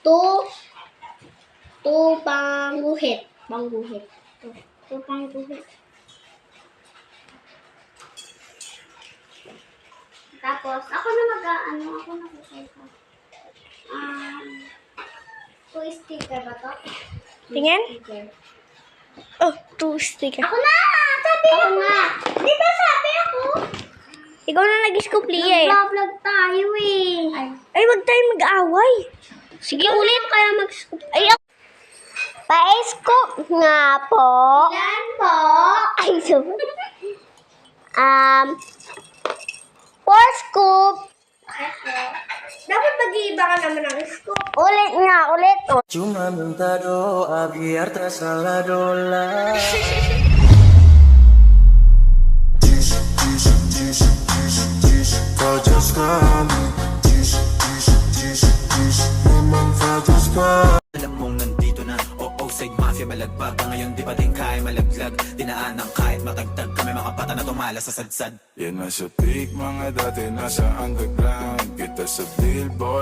Two. Two pangguhit. Pangguhit. Two pangguhit. Tapos, ako na ako na mag-type. Two sticker ba to? Tingin? Sticker. Oh, 2 sticker. Ako na! Sabi ako na! Di ba sabi ako? Ikaw na nag-scoop, Lia eh. Nag-vlog tayo eh. Ay, wag tayo mag-away. Sige, ulit. Kaya mag-scoop. Ay, pa-scoop nga po. Yan po. Ay, so. 4 scoop. Dapat mag-iiba ka naman ng scoop. Ulit nga, ulit. Cuma minta doa biar tak salah dolar. Fajas kami, memang fajas kami. Alam mong nandito na, side mafia malagbag. Ngayon di pa din kaya malaglag. Dinaan ng kahit matagtag kami mga pata na tumala sa sadsad. Yan nasa peak mga dati nasa underground. Kita sa billboard.